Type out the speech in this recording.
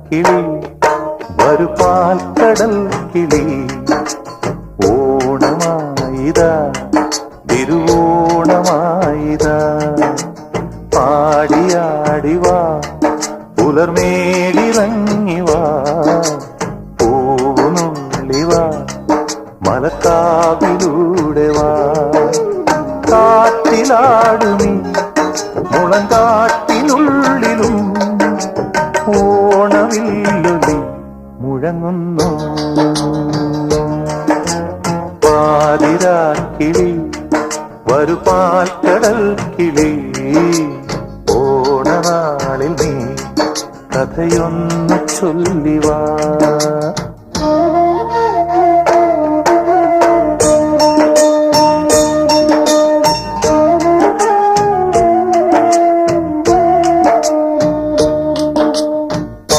കിളി വരു പാൽക്കടൽ കിളി ഓണമായിതാ തിരുവോണമായിതാ പാടിയാടിവാ പുലർമേലിറങ്ങിവാ പൂവുനുള്ളിവാ മലക്കാവിലൂടെ വാ കാറ്റിലാടുമീ മുളങ്കാട്ടിനുള്ളിലും ഓണവില്ലൊലി മുഴങ്ങുന്നു പാതിരാക്കിളി വരു പാൽക്കടൽ കിളി ഓണനാളിൽ നീ കഥയൊന്നു ചൊല്ലിവാ